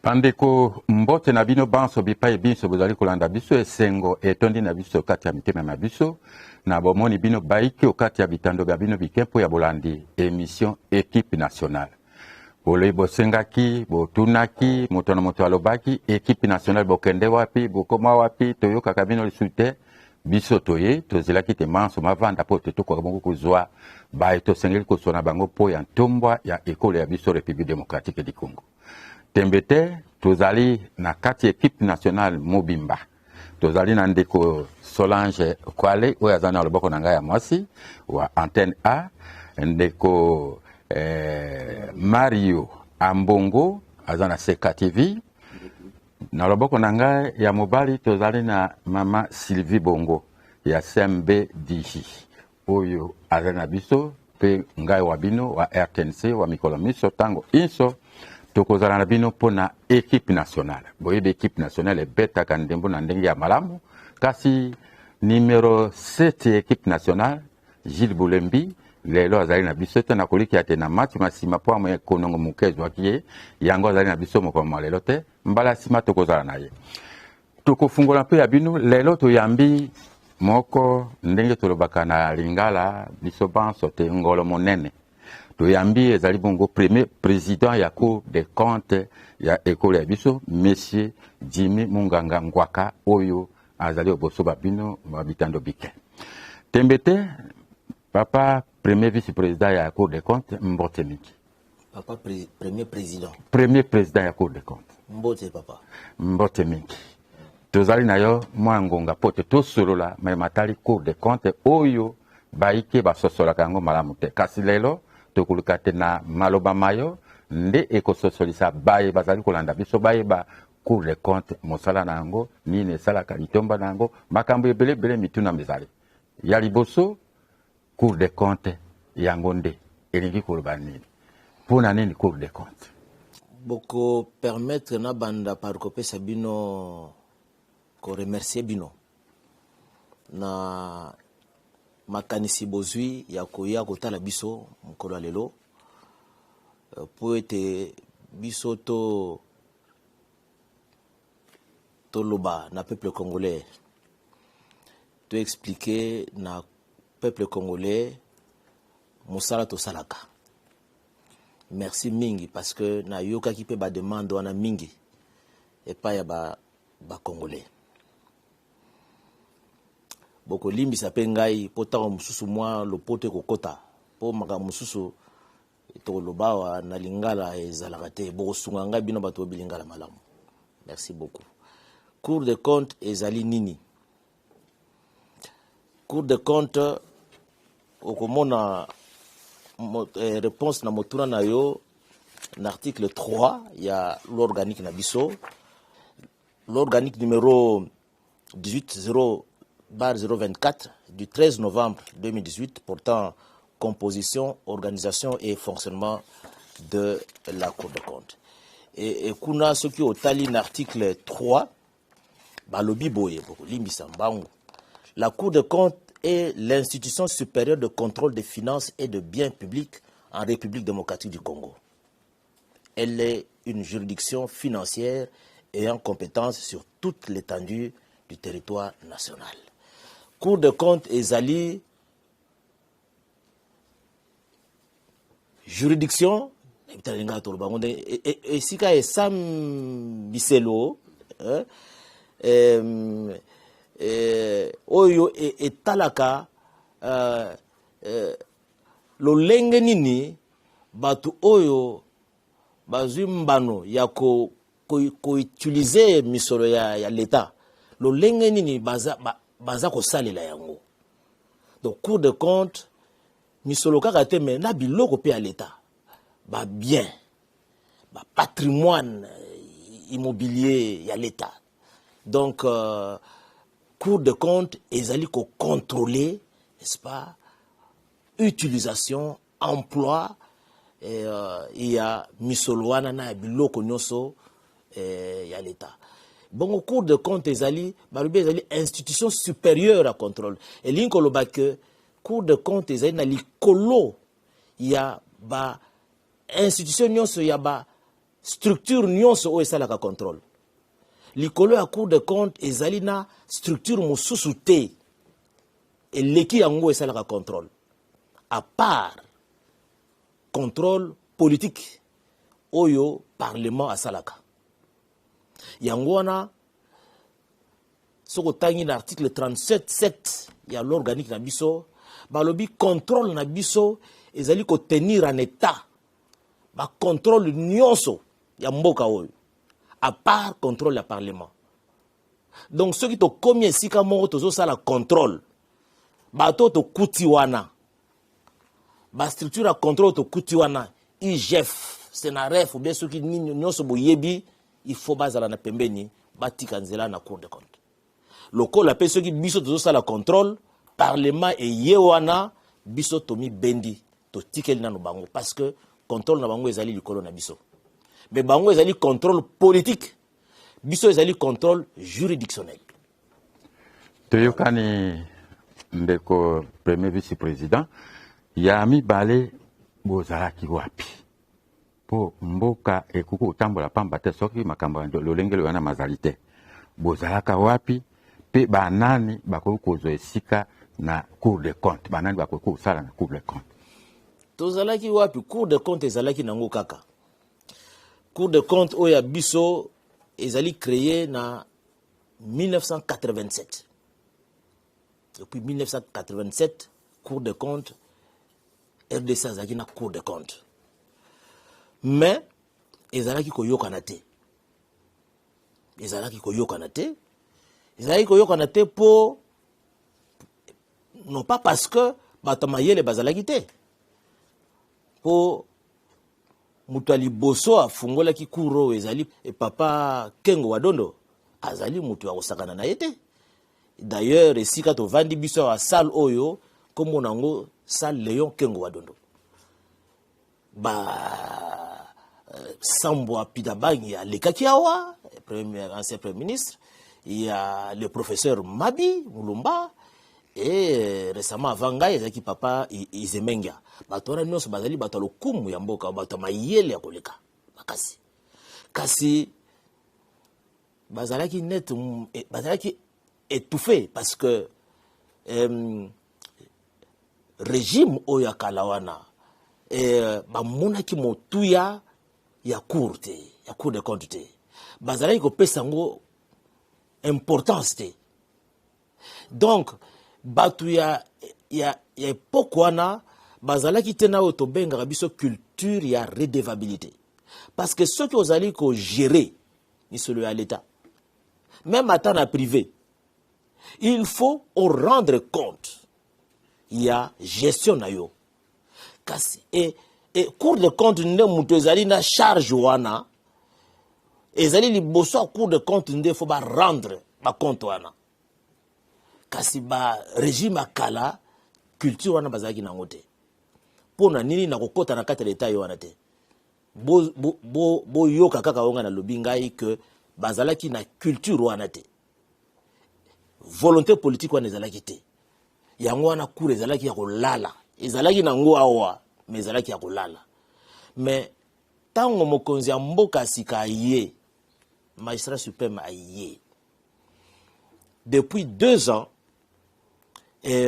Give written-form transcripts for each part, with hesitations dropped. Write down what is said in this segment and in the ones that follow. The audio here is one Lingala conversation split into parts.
Pandeko mbote na bino banso bipai biso bozali kolanda biso esengo etondi na biso kati ya mitema na biso na bomoni bino baiki okati ya bitando bya bino bikempo ya bolandi émission équipe nationale. Bole bosengaki botunaki moto na moto alobaki équipe nationale bokende wapi bokoma wapi toyoka kabino lisute biso toye tozelaki te manso mavanda po te tokoka bongo kozwa bae tosengeli kosona bango po ya ntombwa ya ekole ya biso République démocratique du Congo. Tembete tozali na kati équipe nationale mobimba tozali na ndeko Solange Kwale oyo azali na loboko na ngai ya mwasi wa antenne A ndeko Mario Ambongo azali na Seka TV na loboko na ngai ya mobali tozali na mama Sylvie Bongo ya CMB DG oyo azali na biso pe ngai wa bino wa RTNC wa mikolo miso tango inso tokozala na bino pona équipe nationale. Boyebe équipe nationale betaka ndembo na ndenge ya malamu kasi numéro 7 équipe nationale Gilles Boulembi lelo azali na biso te na koliki ate na match masima po amoye konongo mukezo akiye yango azali na biso moko lelo te mbala sima tokozala na ye. Tokofungola pe ya bino lelo toyambi moko ndenge tolobaka na lingala biso banso te ngolo monene. Toyambi ezali bongo premier président ya Cour des comptes ya ekole ya biso monsieur Jimmy Munganga Ngwaka oyo azali oboso babino babitando bike. Tembete papa premier vice-président ya Cour des comptes Mbote Mingi. Papa premier président. Premier président ya Cour des comptes. Mbote papa. Mbote Mingi. Tozali na yo mwa ngonga pote tosolola matali Cour des comptes oyo baike basosola kango malamu te. Kasi lelo tokulukate na maloba mayo nde ekososolisa baye bazali kolanda biso baye ba Cour des comptes mosala nango nini esala kalitomba nango makambo ebele mituna mezali ya liboso Cour des comptes yango nde elingi koloba nini pona nini Cour des comptes boko permettre na banda par kopesa bino ko remercier bino na makanisi bozwi ya koya kotala biso mokolo lelo po ete biso to loba na peuple congolais to expliquer na peuple congolais mosala to salaka. Merci mingi parce que na yoka ki pe ba demande wana mingi et pas ya ba congolais. Boko limbi sape ngai pota mususu mwa lopote kokota po maka mususu to lobawa na lingala ezalaka te boko sunga ngai bino bato bilingala malamu. Merci beaucoup. Cour des comptes ezali nini? Cour des comptes okomona réponse na motuna na yo l'article 3 il y a l'organique na biso l'organique numéro 18/024 du 13 novembre 2018 portant composition, organisation et fonctionnement de la Cour des comptes. Et kuna ce qui est au l'article 3, la Cour des comptes est l'institution supérieure de contrôle des finances et de biens publics en République démocratique du Congo. Elle est une juridiction financière ayant compétence sur toute l'étendue du territoire national. Cour des comptes ezali juridiction esika esam biselo oyo etalaka lolenge nini batu oyo bazwi mbano ya ko utiliser misolo ya l'État lolenge nini baza ko salela yango. Donc Cour de compte misolo kaka te mais na biloko pe à l'État ba bien ba patrimoine immobilier ya l'État. Donc Cour de compte ezali ko contrôler n'est-ce pas utilisation emploi il y a misolo wana na biloko nyonso ya l'État. Bon, au Cour de compte, ezali institution supérieure à contrôle. Et l'incoloba que Cour de compte, ezali na likolo, il y a ba institution nyonso, il y a ba structure nyonso oyo esalaka contrôle likolo ya cour de compte ezali na structure mosusu te eleki yango esalaka contrôle à part contrôle politique oyo parlement asalaka yango wana soko tangi na article 37.7 ya l'organique na biso balobi contrôle na biso ezali ko tenir en état ba contrôle nyonso ya mboka oyo à part contrôle ya parlement donc ceux qui to komi esika moko tozo sala contrôle bato to kuti wana ba structure ya contrôle to kuti wana IGF senaref ou bien ceux qui nyonso boyebi il faut bazala na pembeni batika nzela na cour de compte lokola pe ceux qui biso tozo sala contrôle parlement et yewana biso tomi bendi to tikeli nanu bango parce que contrôle na bango ezali likolo na biso mais bango ezali contrôle politique biso ezali contrôle juridictionnel. Toyokani ndeko premier vice-président ya mibale bozalaki wapi po mboka ekuku utambola pamba te soki makambo lolengelo wana mazali te bozalaka wapi pe banani bakoki kozwa esika na cour de compte banani bakoki kosala na cour de compte tozalaki wapi cour de compte ezalaki nango kaka cour de compte oyo ya biso ezali créé na 1987 depuis 1987 cour de compte RDC azalaki na cour de compte mais ezalaki koyokana te ezalaki koyokana te po non pas parce que bato mayele bazalaki te po mutu aliboso afungolaki kuro ezali e papa Kengo Wadondo azali mutu ya kosakana na ye te d'ailleurs esika tovandi biso ya salle oyo kombo nango salle Léon Kengo Wadondo Sambwa Pidabangi alekaki awa ancien premier ministre il y a le professeur Mabi Mulumba et récemment avant ngai ezaki papa Izemenga bato wana nyonso bazali bato lokumu ya mboka bato mayele ya koleka bakasi kasi bazalaki net bazalaki étouffé parce que régime oyo ya kala wana bamonaki motuya ya cour te ya cour de compte te bazalaki kopesa ngo importance te donc batu ya époque wana bazalaki te na oyo tobengaka biso culture ya redevabilité parce que ceux qui ozali ko gérer ni celui à l'état même à temps privé il faut rendre compte il y a gestion na yo kasi et cour de compte nde mutu ezali na charge wana ezali liboso cour de compte nde faut ba rendre ba compte wana kasi ba régime akala culture wana bazalaki nango te pona nini na kokota na kati ya leta yo wana te bo yoka kaka onga na lobi ngai que bazalaki na culture wana te volonté politique wana ezalaki te yango wana cour ezalaki ya kolala ezalaki nango awa mais ezalaki ya kolala mais tango mokonzi ya mboka sika ye magistrat suprême aye depuis 2 ans et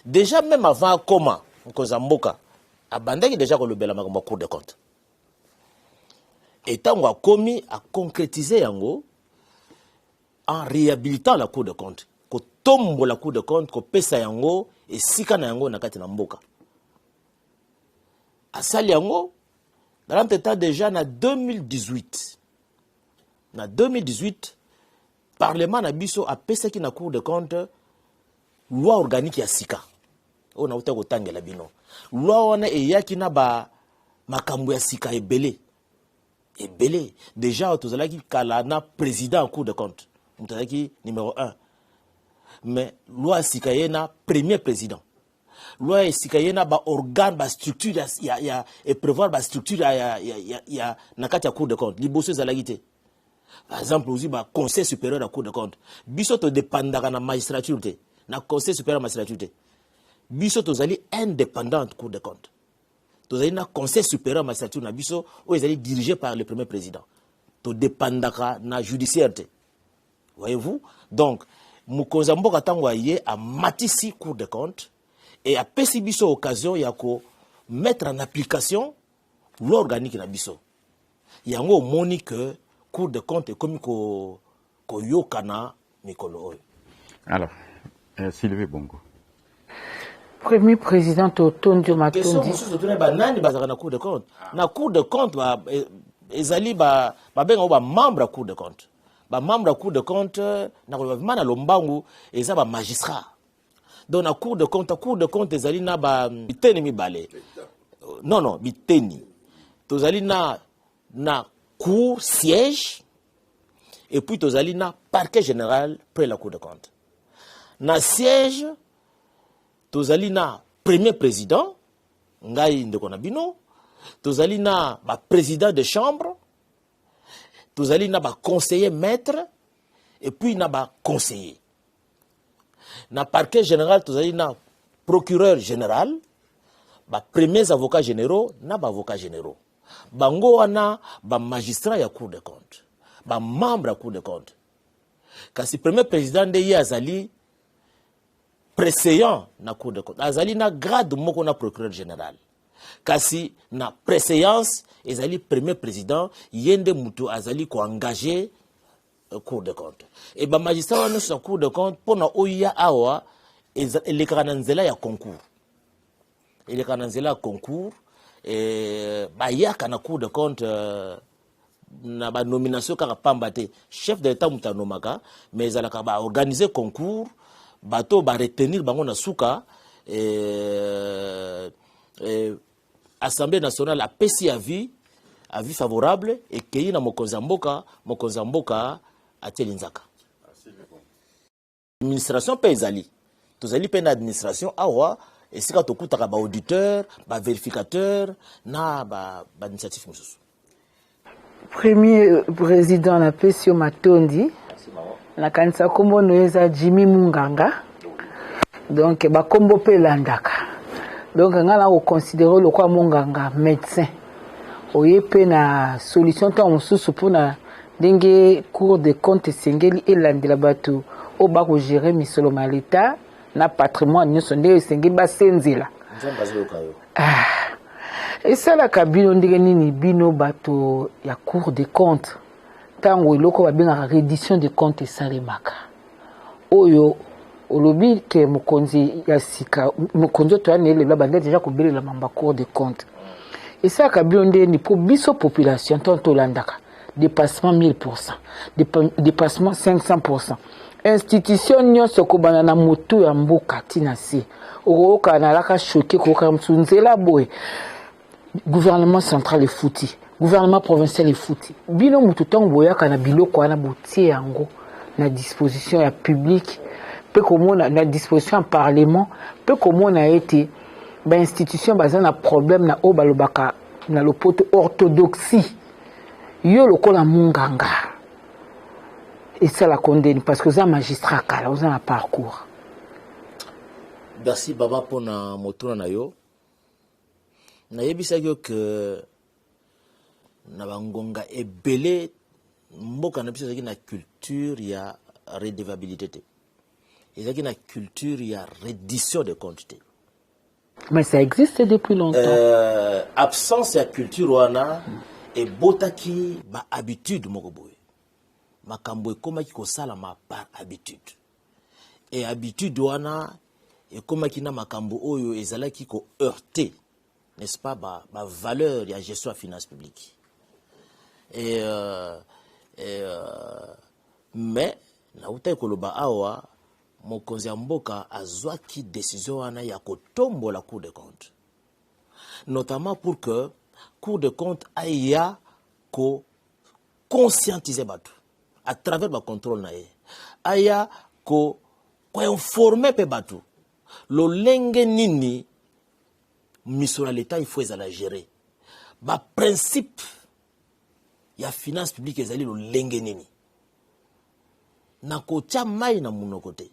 déjà même avant comment mokonzi ya mboka abandaki déjà kolobela makambo ya cour de compte et tango akomi a concrétiser yango en réhabilitant la cour de compte kotombo la cour de compte kopesa yango esika na yango na kati na mboka asali yango dans l'état déjà na 2018 na 2018 parlement na biso apesaki na cour de compte loi organique ya sika o na uta kotangela bino loi wana eyaki na ba makambo ya sika ebele déjà tozalaki kala na président en cour de compte mutazaki numéro 1 mais loi sika yena premier président loi sika yena ba organe ba structure ya et prévoir ba structure ya na kati ya cour de compte liboso ezalaki te par exemple aussi ba conseil supérieur de la cour de compte biso to dépendaka na magistrature te na conseil supérieur de magistrature te biso tozali indépendante cour de compte tozali na conseil supérieur magistrature na biso oyo ezali dirigé par le premier président todépendaka na judiciaire te. Voyez-vous? Donc mokonzi ya mboka ntango aye amatisi cour de compte et apesi biso occasion ya ko mettre en application l'organique na biso. Yango omoni que cour de compte ekomi koyokana mikolo oyo. Alors, Sylvie Bongo. Premier président Totondio Matondi. Question mosusu tuna banani bazaka na cour de compte. Na cour de compte ezali babenga ba membre ya cour de compte. Ba membre ya cour de compte na kolobama na lombangu eza ba magistrat. Donc na cour de compte ezali na ba biteni mibale. Non, biteni. Tozali na cour siège et puis tozali na parquet général près la cour de compte. Na siège tozali na premier président ngai ndeko na bino, tozali na ba président de chambre, tozali na ba conseiller maître et puis na ba conseiller. Na parquet général tozali na procureur général, ba premiers avocats généraux na ba avocats généraux. Bango wana ba magistrat ya cour de compte, ba membre ya cour de compte. Kasi premier président de ye azali préséant na cour de compte. Azali na grade moko na procureur général. Kasi na préséance ezali premier président yende mutu azali ko engagé cour de compte. Et ba magistrat wana sur cour de compte pona oya awa elekaka na nzela ya concours. Elekaka na nzela ya concours et bayaka na cour de compte na ba nomination kaka pamba te chef de l'état muta nomaka mais ezalaka ba organiser concours bato ba retenir bango na suka Assemblée nationale a pesi avis favorable et keyi na mokonzi ya mboka atelinzaka. Administration pe ezali tozali pe na administration awa esika tokutaka ba auditeur ba vérificateur na ba initiative mosusu. Premier président na Pesio Matondi na kanisa kombo noeza Jimmy Munganga. Donc ba kombo pe landaka. Donc ngala ko considérer le quoi Munganga médecin. Oye pe na solution ta mosusu pona ndenge cour de compte sengeli elandela batu o ba ko gérer misolo malita na patrimoine nyonso nde sengeli ba senzela. Et ça la kabino ndenge nini bino bato ya cour de compte tango iloko babinga reddition de compte esalemaka oyo olobi ke mokonzi ya sika mokonzi to anele la bande déjà kobelela mamba cour de compte. Et ça kabino ndeni pour biso population tonto landaka dépassement 1000%, dépassement 500%. Institution nyonso kobana na motu ya mboka tina si okoka na laka choqué koka msunzela boy. Gouvernement central est fouti, gouvernement provincial est fouti. Bino mutu tango boyaka na biloko wana botie yango na disposition ya public, pe komona na disposition en parlement, pe komona été ba institution baza na problème na o balobaka na lopoto orthodoxie. Yo lokola Munganga. Et ça la condamne parce que ça magistrat kala, vous avez un parcours. Merci baba pona motuna na yo. Na yebisaki que na bangonga ebele mboka na biso ezaki na culture ya redevabilité te. Ezaki na culture ya reddition de comptes te. Mais ça existe depuis longtemps. Absence ya culture wana et botaki ba habitude moko boye. Makambo ekomaki kosalama par habitude. Et habitude wana ekomaki na makambo oyo ezalaki ko heurter, n'est-ce pas, ba valeur ya gestion à finance publique. Mais na uta ekoloba awa mokonzi ya mboka azwaki décision wana ya kotombola la Cour des comptes. Notamment pour que Cour des comptes aya ko conscientiser batu à travers le contrôle nae. Aya ko informer pe batu. Lo lenge nini misura l'État il faut la gérer. Ba principe ya finance publique ezali lo lenge nini. Na ko tia mai na muno côté.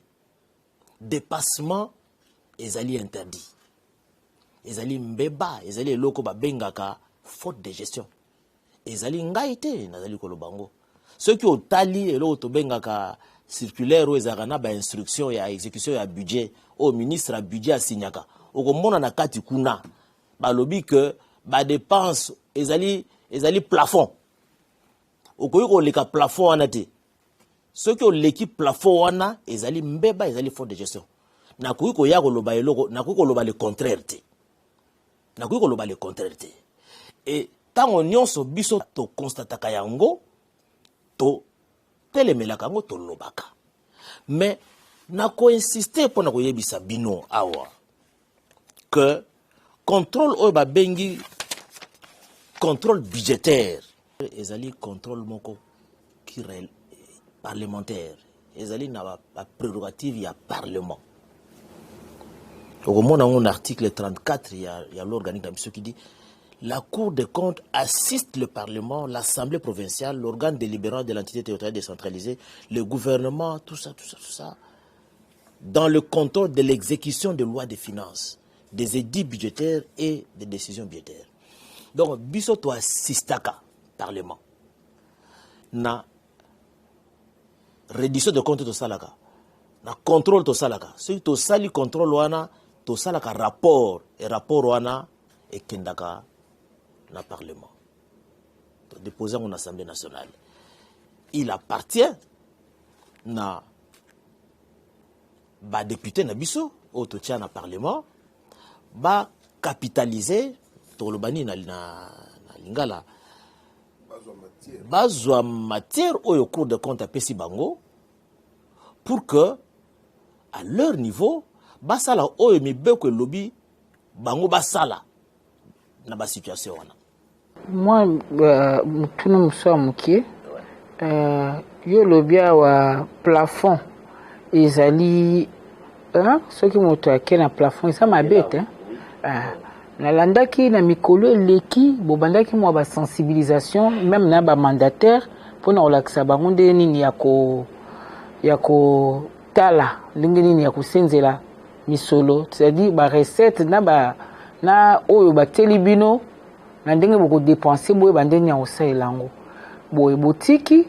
Dépassement ezali interdit. ezali mbeba, ezali eloko babengaka faute de gestion. Ezali ngai te nazali kolobango. Ceux qui otali eloko tobengaka circulaire ou ezakana ba instruction ya exécution ya budget au ministre a budget asignaka. Okomona na kati kuna balobi que ba dépense ezali plafond. Okoyi ko leka plafond wana te. Ceux qui ont l'équipe plafond wana ezali mbeba ezali faute de gestion. Na koyi ko ya koloba eloko na koyi ko loba le contraire te. Na koyi ko loba le contraire te. Et tango nyonso biso to constataka yango to telemelaka yango to lobaka. Mais na ko insister pour na ko yebisa bino awa que contrôle oyo babengi contrôle budgétaire ezali contrôle moko qui parlementaire ezali na ba prérogative ya parlement. Au moins dans l'article 34 il y a l'organique d'ambition qui dit la Cour des comptes assiste le Parlement, l'Assemblée provinciale, l'organe délibérant de l'entité territoriale décentralisée, le gouvernement, tout ça, dans le contrôle de l'exécution des lois de finances, des édits budgétaires et des décisions budgétaires. Donc, biso to assistaka Parlement. Na reddition de compte to salaka. Na contrôle to salaka. Si to sali contrôle wana, to salaka rapport et rapport wana et kendaka na Parlement. Déposé en Assemblée nationale. Il appartient na ba député na biso au totia na Parlement ba capitaliser to lobani na lingala bazwa matière au cours de compte à pesi bango pour que à leur niveau basala oyo mibeko lobby bango basala na ba situation wana. Moi mutuna muso mukie yo lobia wa plafond ezali ceux qui moto akena plafond ça mabete nalandaki na mikolo eleki bobandaki mwa ba sensibilisation même na ba mandataire pona olakisa bango nde nini yako tala ndenge nini ya kusenzela misolo c'est-à-dire ba recette na oyo bateli bino na ndenge boko dépenser boye bandeni ya osaelango boye botiki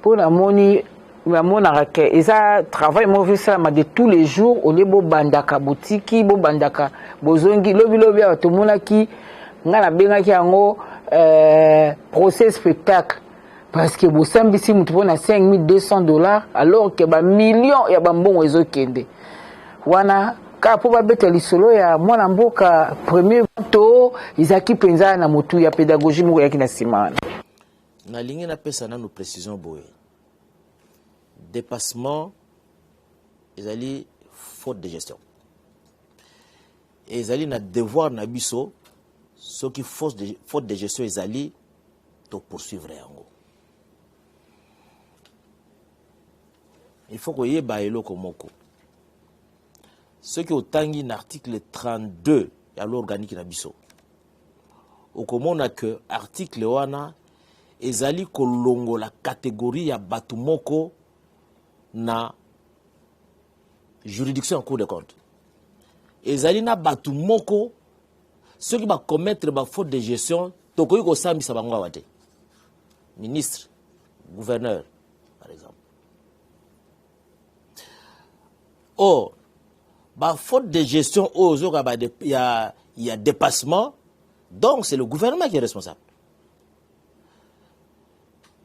pona moni mona ke eza travail mauvais ça de tous les jours au lieu bandaka botiki bo bandaka bozongi lobi to mona ki ngana benga ki yango procès spectacle parce que bo sambisi mutu pona $5,200 alors que ba millions ya bambongo ezokende wana ka po ba beta lisolo ya mwana mboka premier to izaki penza na mutu ya pédagogie moko ya kina simana na lingi na pesa na nous précision boye dépassement ezali faute de gestion ezali na devoir na biso ce qui faute de gestion ezali to poursuivre yango il faut que yeba eloko moko ce qui otangi na article 32 ya l'organique na biso okomona que article wana ezali kolongo la catégorie ya batu moko na juridiction en cour de compte ezali na batu moko ceux qui va commettre ba faute de gestion tokoyi ko sambisa bango awate ministre gouverneur par exemple. Or ba faute de gestion ozoka ba y a dépassement donc c'est le gouvernement qui est responsable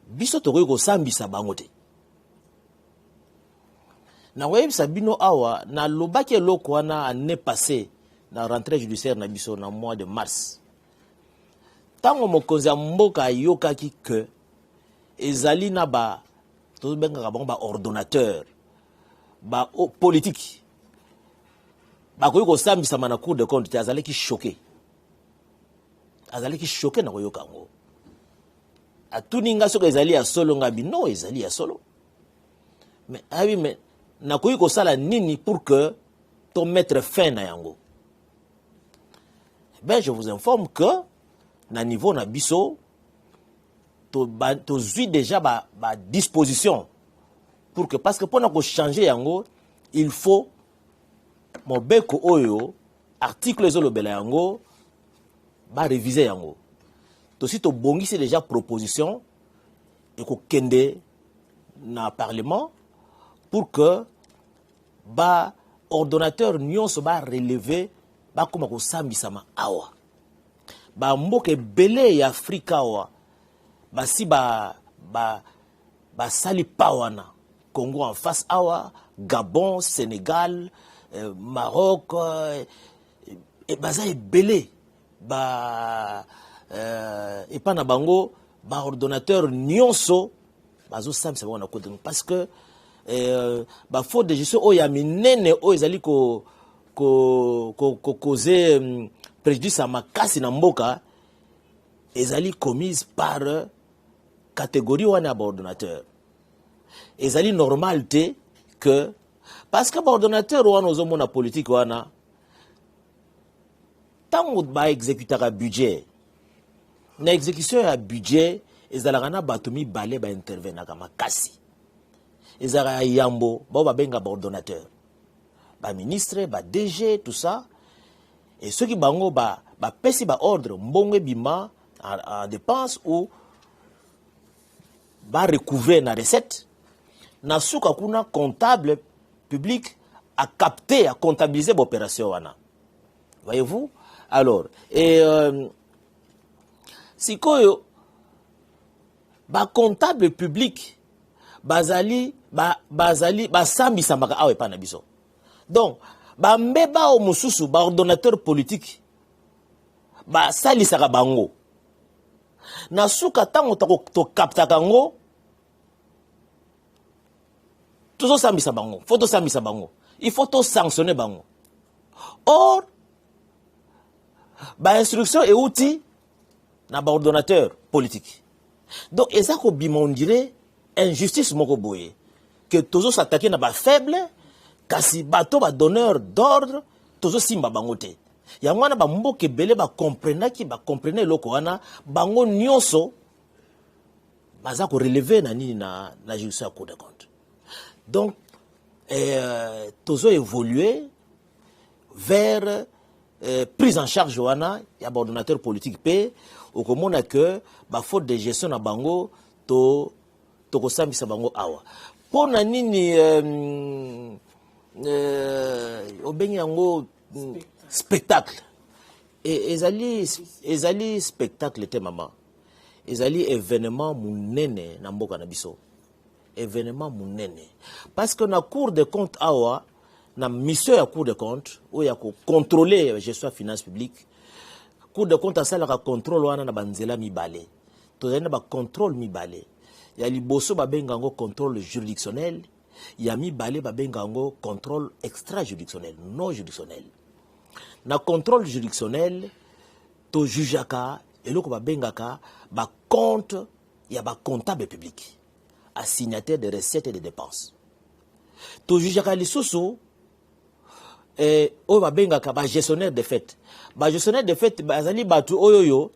biso tokoyi ko sambisa bango te. Na web sabino awa na lobaki eloko wana année passée na rentrée judiciaire na biso na mois de mars. Tango mokonzi ya mboka yokaki que ezali na ba to benga ba ordonnateur ba politique ba koyi ko sambisa na cour de compte azali ki choqué na koyoka ngo atuninga soko ezali ya solo ngabi no ezali ya solo mais abi mais na koyi ko sala nini pour que ton mettre fin na yango. Ben je vous informe que na niveau na biso to zui déjà ba disposition pour que parce que pour na ko changer yango il faut mobeko oyo article ezolobela yango ba réviser yango tosi to bongi c'est déjà proposition et ko kende na parlement pour que ba ordonnateur nyonso ba relever ba koma ko sambisama awa ba mboke belé ya Afrika awa basi ba sali pawana Congo en face awa Gabon Sénégal Maroc et baza belé et pas na bango ba ordonnateur nyonso bazo sambisa wana côté parce que ba faute de gestion o ya minene o ezali ko causer préjudice à makasi na mboka ezali commise par catégorie wana ba ordonnateur ezali normalité que parce que ba ordonnateur wana ozomona politique wana tango ba exécuter budget na exécution ya budget ezalaka na bato mibale ba intervenaka makasi ezalaka yambo ba benga ba ordonnateur ba ministre ba DG tout ça et ceux qui bango ba pesi ba ordre mbongo bima en dépense ou ba recouvrer na recette na suka kuna comptable public a capter, a comptabiliser l'opération wana. Voyez-vous? Alors, et si koyo ba comptable public bazali sambi sambaka awe pa na biso. Donc, ba mbeba o mususu ba ordonnateur politique ba salisaka bango. Na suka tango to capta kango toujours sambisa bango, faut to sambisa bango. Il faut to sanctionner bango. Or ba instruction et outil na ba ordonnateur politique. Donc ezako bima on dirait injustice moko boye que toujours s'attaquer na ba faible kasi bato ba donneur d'ordre toujours simba bango te. Ya mwana ba mboke belé ba comprendre loko wana bango nyonso baza ko relever na nini na justice ya Cour des comptes. Donc toujours évoluer vers prise en charge wana ya ba ordonnateur politique pe au komona que ba faute de gestion na bango to ko sambisa bango awa pona nini obengi yango spectacle et ezali spectacle te mama ezali événement munene na mboka na biso événement munene parce que na Cour des comptes awa na mission ya Cour des comptes où ya ko contrôler gestion finance publique Cour des comptes asalaka contrôle wana na banzela mibale to na ba contrôle mibale ya liboso ba bengango contrôle juridictionnel ya mibale ba bengango contrôle extra-juridictionnel non juridictionnel na contrôle juridictionnel to jujaka eloko ba bengaka ba compte ya ba comptable public assignataire de recettes et de dépenses to jujaka lisusu o ba bengaka ba gestionnaire de fait ba gestionnaire de fait bazali batu oyoyo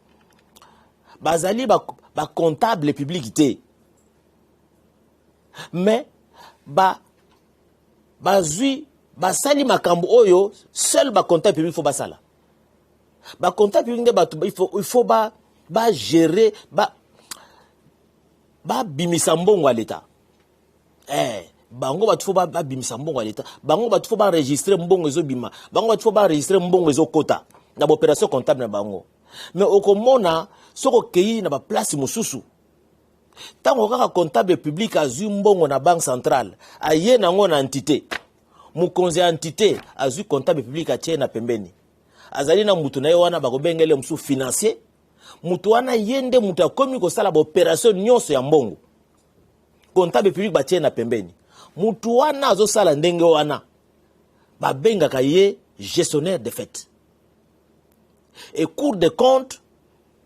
bazali ba comptable public te mais bazui basali makambo oyo seul ba comptable public faut basala ba comptable public il faut gérer ba bimisa mbongo à l'état bango batu faut ba bimisa mbongo à l'état bango batu faut ba enregistrer mbongo ezo bima bango batu faut ba enregistrer mbongo ezo kota na opération comptable na bango mais okomona soko kei na ba place mususu tango kaka comptable public azui mbongo na banque centrale aye nango na entité mukonzi entité azui comptable public atie na pembeni azali na mutu na ye wana bakobengele musu financier mutu wana yende mutu akomi kosala ba opération nyonso ya mbongo comptable public batie na pembeni mutu wana azosala ndenge wana babengaka ye gestionnaire de fait et Cour des comptes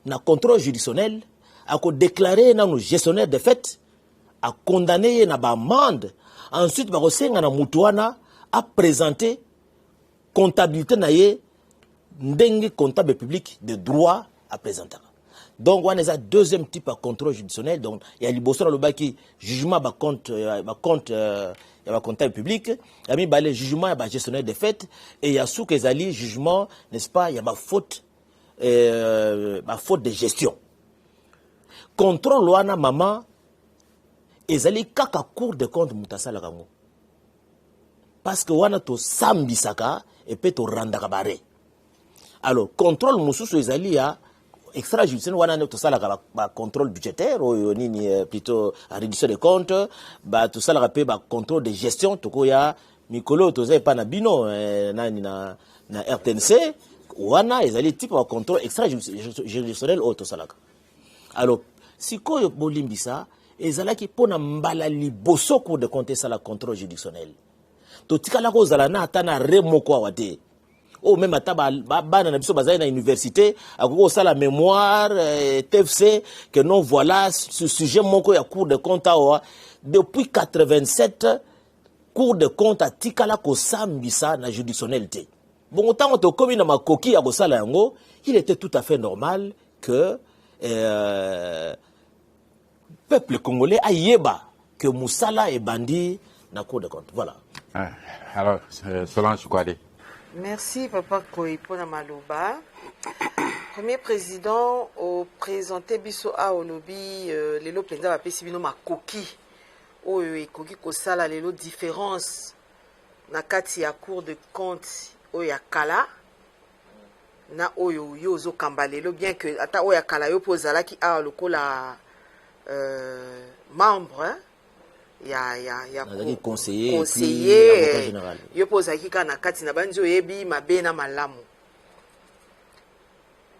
na contrôle juridictionnel a déclaré na gestionnaire de fait a condamné na ba amende ensuite ba kosenga na mutu wana a présenté comptabilité na ye ndenge comptable public de droit à présenter. Donc on a deuxième type de contrôle juridictionnel donc il y a liboso na lobaki jugement ba compte il y a un comptable public, il y a mis les jugements, il y a gestionnaire des fêtes, et il y a sous que les jugement, n'est-ce pas, il y a ma faute de gestion. Contrôle wana maman, ezali kaka cour de compte mutasala kango. Parce que wana to sambisaka et peut to randaka bare. Alors contrôle mususu ezali ya extrajudiciaire wana to sala ka contrôle budgétaire ou nini plutôt réduction des comptes, ba to sala ka ba contrôle de gestion to ko ya mikolo to zai pa na bino nani na RTNC wana ezali type de contrôle extrajudiciaire au to sala. Alors sikoyo bolimbisa ezalaki pona mbala liboso cour de compte ça la contrôle juridictionnel to tikala ko zala na atana remoko awate o même ata bana na biso bazali na université akoko sala mémoire TFC que non voilà ce sujet moko ya cour de compte awa depuis 87 cour de compte atikala ko sambisa na juridictionnalité bon autant to komi na makoki ya ko sala yango il était tout à fait normal que peuple congolais a yeba que Moussala est bandit dans la Cour de compte. Voilà. Alors, Solange Kouade. Merci, Papa Koy, pour la Malouba. Premier président, au présenté biso a au lobby, les lots pendant la PCB, ma coquille. Oh, et coquille kosala, les lots différence. Nakati ya Cour de compte, oh, ya Kala. Na oyo yo zo kambalelo bien que ata oya kala yo pozala ki a lokola membre ya conseiller général yo pozala ki kana kati na banjo yebi mabena malamu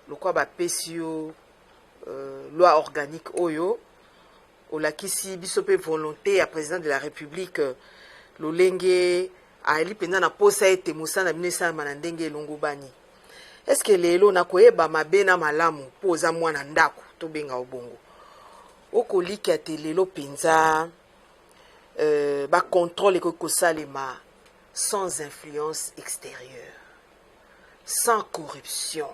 lokwa ba pesio loi organique oyo olakisi biso pe volonté ya président de la République lolenge ali penda na posa ete musana binesa manandenge longo bani. Est-ce que lelo na koyeba mabena malamu poza mwana ndako to benga obongo okoliki ate lelo penza ba contrôle ko salema sans influence extérieure, sans corruption,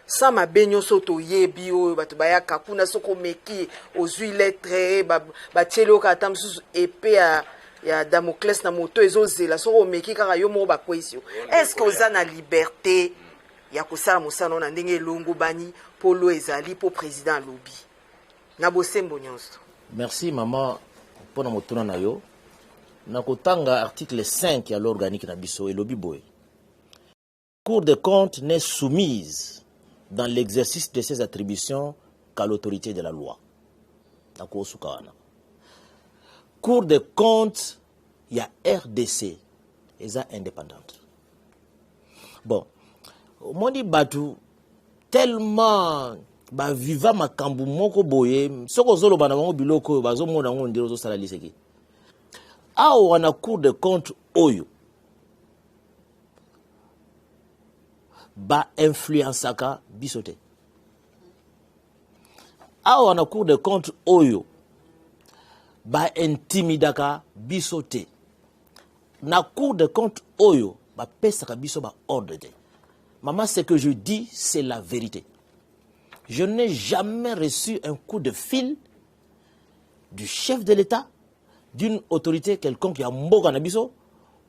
sans mabenyo soto yebi o bato bayaka kuna soko meki ozui lettre ba tchelo ka tamsu épée ya Damoclès na moto ezozela soko meki kaka yo mo ba kwesio. Est-ce que oza na liberté ya kosala mosala na ndenge longo bani polo ezali po président lobby na bosembo nyonso. Merci maman pour motuna na yo na kotanga article 5 ya l'organique na biso et lobby boy. Cour des comptes n'est soumise dans l'exercice de ses attributions qu'à l'autorité de la loi. Na ko sukawana. Cour des comptes il y a RDC eza indépendante. Bon Moni batu tellement ba viva makambu moko boye soko zolo bana bango biloko bazo mona ngo ndiro zo sala liseki awo wana cour de compte oyo ba influençaka bisote awo wana cour de compte oyo ba intimidaka bisote na cour de compte oyo ba pesaka biso ba ordre de. Maman, ce que je dis, c'est la vérité. Je n'ai jamais reçu un coup de fil du chef de l'État, d'une autorité quelconque qui a mboga nabiso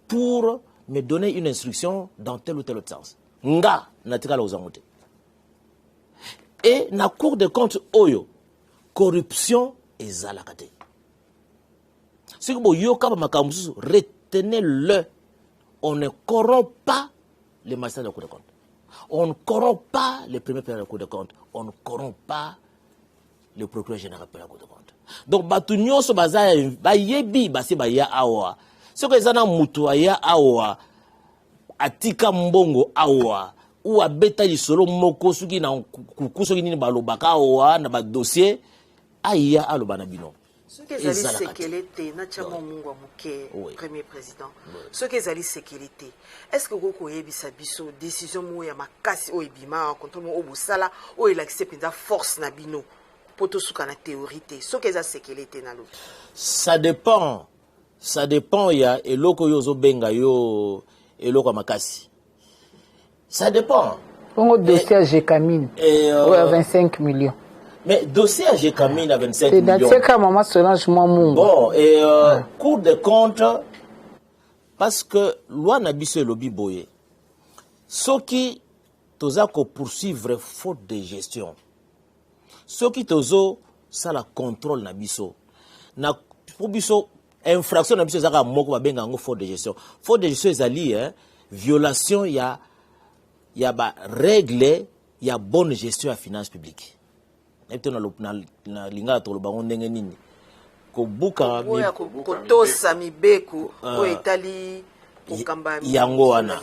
pour me donner une instruction dans tel ou tel autre sens. Nga natika la ozamote. Et na cour de compte oyo, corruption et zalakate. Si vous yoka makamusu, retenez-le. On ne corrompt pas les magistrats de la cour de compte. On ne corrompt pas les premiers pères de la Cour de compte. On ne corrompt pas le procureur général de la Cour de compte. Donc, batunyo so baza ba yebi basi ba ya awa. Ce que zana mutu ya awa atika mbongo awa ou abeta lisolo moko suki na kukuso ni balobaka awa na ba dossier aya aloba na bino. Ce que ezali sécurité na tchamo mungu amuke premier président. Ce que ezali sécurité. Est-ce que vous avez biso décision mo ya makasi o ebima contrôle mo obusala o elakise penza force na bino poto suka na théorie ce que ezali sécurité na lo. Ça dépend ya eloko yo zo benga yo eloko makasi. Ça dépend. Pongo dossier Gécamine. 25 millions. Mais dossier à Gécamine à 25 c'est millions. c'est comme maman Solange Mamou. Bon, et Cour des comptes, parce que loi Nabiso et lobby boye, ceux qui toza ko poursuivre faute de gestion, ceux qui tozo ça la contrôle Nabiso, na pour biso infraction Nabiso zaka moko ba benga ngo faute de gestion. Faute de gestion ezali violation ya ba règle ya bonne gestion ya finance publique. Na linga to lobango ndenge nini ko buka ko tosa mibeko ko etali kokamba yango wana.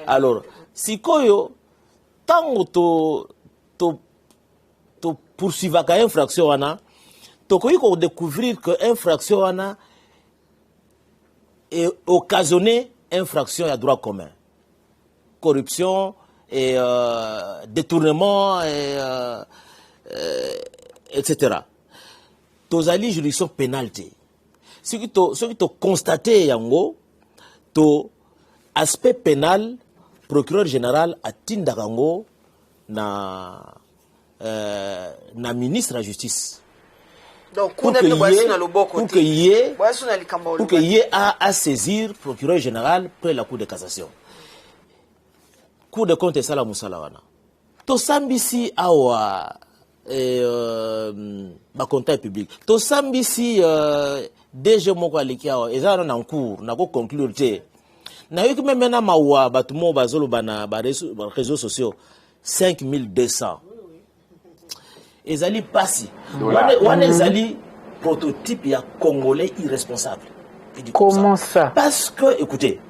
Alors sikoyo tango to poursuivre ka infraction wana to ko découvrir que infraction wana est occasionné infraction ya droit commun, corruption et détournement et etc. Tozali juridiction pénalité. Ce qui to constaté yango to aspect pénal procureur général atinda yango na ministre de la justice. Donc pour que y ait à saisir procureur général près la cour de cassation. Cour de compte sala musala wana. To sambisi awa ba comptable public. To sambisi DG moko aliki awa ezana na cour na ko conclure te. Na yoki même na mawa batumo bazolo bana ba réseaux sociaux 5200. Ezali pasi. Wana ezali prototype ya congolais irresponsable. Comment ça? Parce que écoutez,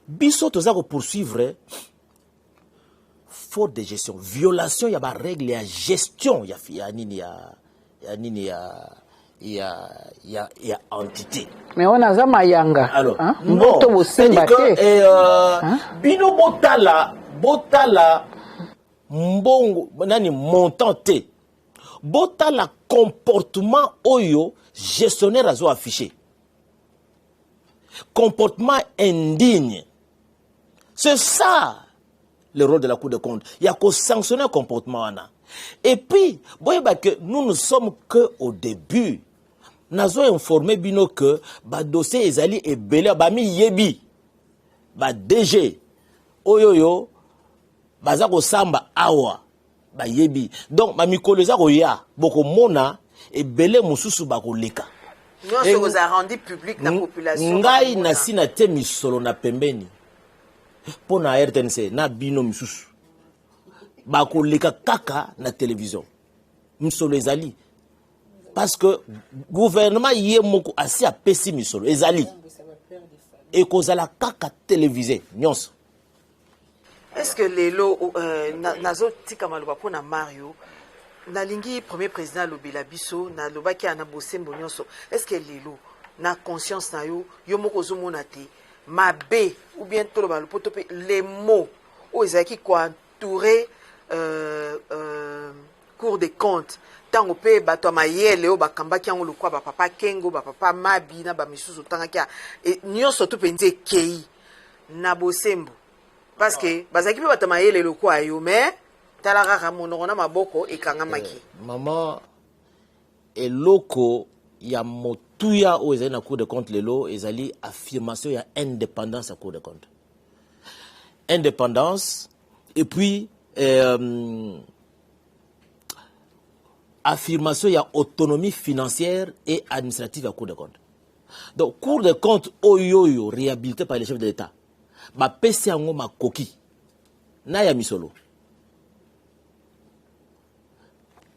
biso toza ko poursuivre faute de gestion, violation ya ba règle ya gestion ya entité. Mais on a zama yanga. Alors, bon, c'est-à-dire que bino botala mbongo nani montant te. Botala comportement oyo gestionnaire azo affiché. Comportement indigne. C'est ça le rôle de la Cour des comptes. Il y a qu'au sanctionner un comportement. Et puis, que nous ne sommes qu'au début. Nous avons informé bino que le dossier ezali et belé bami yebi. Ba DG. Oyoyo. Bazako samba awa. Ba yebi. Donc, ma mikoleza roya. Boko mona et belé mususu bako leka. Nous avons rendu public la population. Ngai na sina te misolo na pembeni. Pour na RTNC na bino misusu bako leka kaka na télévision misolo ezali parce que gouvernement yé moko asi a pesi misolo ezali et kozala kaka télévisé nyonso. Est-ce que lelo nazo tika maloba pona Mario na lingi premier président lobela biso na lobaki ana bosembo nyonso, est-ce que lelo na conscience na yo moko zo mona te mabe ou bien tout les mots où ils qui entourer Cour des comptes tant on peut bato mayele o bakamba ki ngo lokwa ba papa Kengo ba papa Mabi na ba misusu tanga kia et nyonso to penze kei na bosembo parce que bazaki bato mayele lokwa yo mais talaka monona maboko ekangamaki maman eloko ya motuya o ezali na Cour des comptes lelo ezali affirmation ya indépendance à Cour des comptes. Indépendance et puis affirmation ya autonomie financière et administrative à Cour des comptes. Donc Cour des comptes oyoyo réhabilité par les chefs de l'État. Ba pesi yango makoki na ya misolo.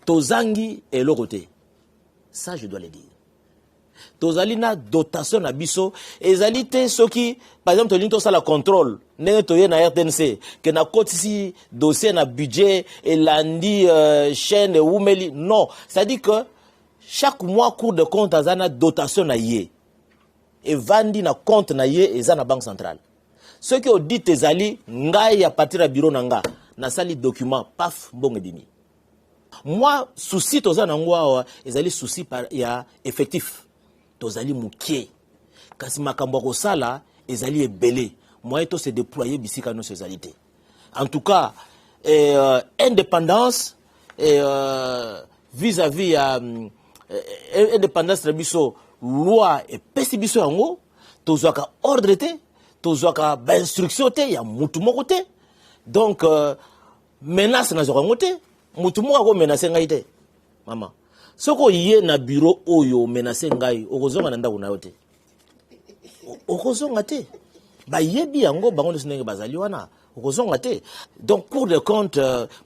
Tozangi et l'autre côté. Ça je dois le dire. Tozali na dotation na biso ezali te soki par exemple tolinto ça la contrôle ndenge toye na RTNC que na kotisi dossier na budget et landi chaîne umeli non, c'est-à-dire que chaque mois Cour de compte azana dotation na yé et vandi na compte na yé ezana banque centrale. Ce qui audit ezali ngai à partir du bureau nanga na sali document paf mbongo dimi. Moi souci tozana ngwa ezali souci par ya effectif. Tozali mukie kasi makambo ko sala ezali ebele moyen to se déployer bisika no société en tout cas indépendance et vis-à-vis à indépendance na biso loi et pesi biso yango tozwaka ordre te tozwaka ba instruction te ya mutu moko te donc menace na yango te mutu moko ko menacer ngai te mama soko yé na bureau oyo menacer ngai okozonga na ndako na yo te okozonga te ba yebi yango bango ndenge bazali wana okozonga te donc Cour des comptes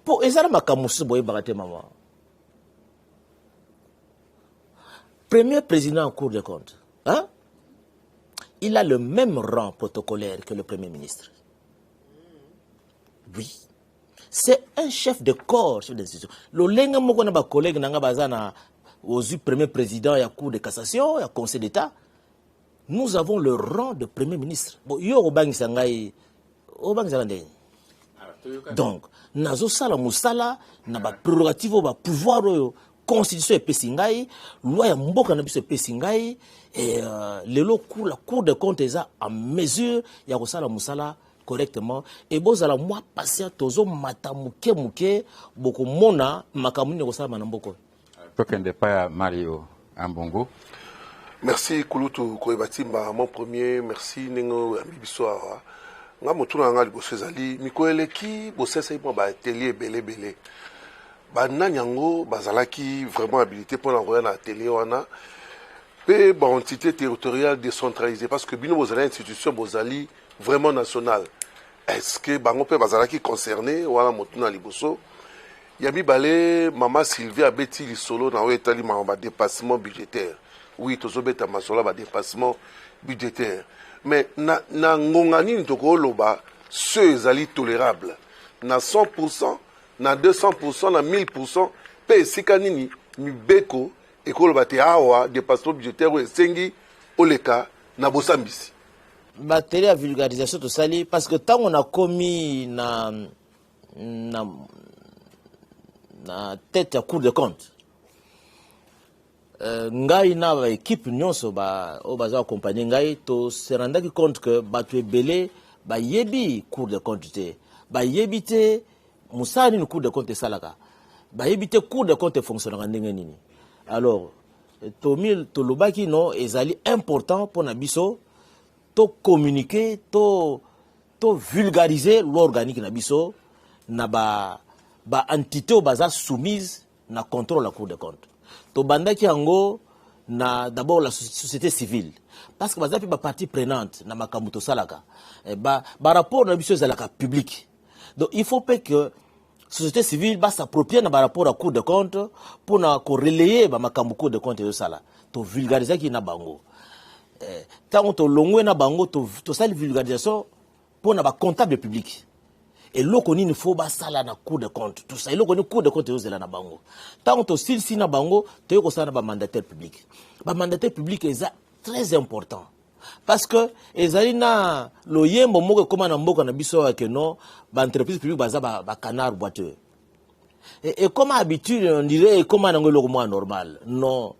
pour ezala makamusu boye bagate mama premier président en Cour des comptes hein il a le même rang protocolaire que le premier ministre oui c'est un chef de corps chef d'institution lo lenga moko na ba collègue nanga bazana ozu premier président ya Cour de cassation ya conseil d'état nous avons le rang de premier ministre bon yo obangisa ngai obangisa ndenge donc nazo sala musala na ba prérogative ba pouvoir oyo constitution epesi ngai loi ya mboka na biso epesi ngai et lelo la Cour des comptes eza en mesure ya kosala musala correctement et bozala moi patient tozo mata muke muke boko mona makamuni kosala na mboko tokende pa ya Mario Ambongo. Merci Kulutu Koebatimba, mon premier merci Nengo Amibiswa. Nga motuna nga liboso ezali mikoeleki bosesa ipo ba atelier belé. Ba nanyango bazalaki vraiment habilité pour envoyer na atelier wana. Pe ba entité territoriale décentralisée parce que bino bozali institution bozali vraiment nationale. Est-ce que bango pe bazalaki concerné wana motuna liboso? Yami balé Mama Sylvie abeti lisolo na wetali ma dépassement budgétaire. Oui, tous les gens dépassement budgétaire. Mais na ngongani ntoko loba ceux ali tolérables. Na 100%, na 200%, na 1000%, pe sikanini mi beko ekoloba te awa dépassement budgétaire ou esengi oleka na bosambisi. Matériel à vulgarisation tout ça parce que tant on a commis na tête à Cour de compte. Ngai na ba équipe nyonso ba o baza accompagner ngai to se rendaki compte que batu ebele ba yebi Cour de compte te ba yebi te musani ni Cour de compte salaka ba yebi te Cour de compte fonctionne ndenge nini alors to lobaki no ezali important pour na biso to communiquer to vulgariser l'organique na biso na ba entité o baza soumise na contrôle la Cour de compte. To bandaki yango na d'abord la société civile parce que baza pe ba partie prenante na makambo to salaka ba rapport na biso zalaka public donc il faut pas que société civile ba s'approprier na ba rapport à Cour de compte pour na ko relayer ba makambo Cour de compte yo sala to vulgariser ki na bango tant to longwe na bango to sala vulgarisation pour na ba comptable public. Et l'okoni ne faut pas ça là na Cour de compte. Tout ça, l'okoni Cour de compte est là na bango. Tant que tu si na bango, tu es ça na ba mandataire public. Ba mandataire public est très important parce que ezali na loyembo moko comme na mboka na biso que non, ba entreprise publique baza ba canard boiteux. Et comme habitude on dirait comme na ngolo moi normal. Non.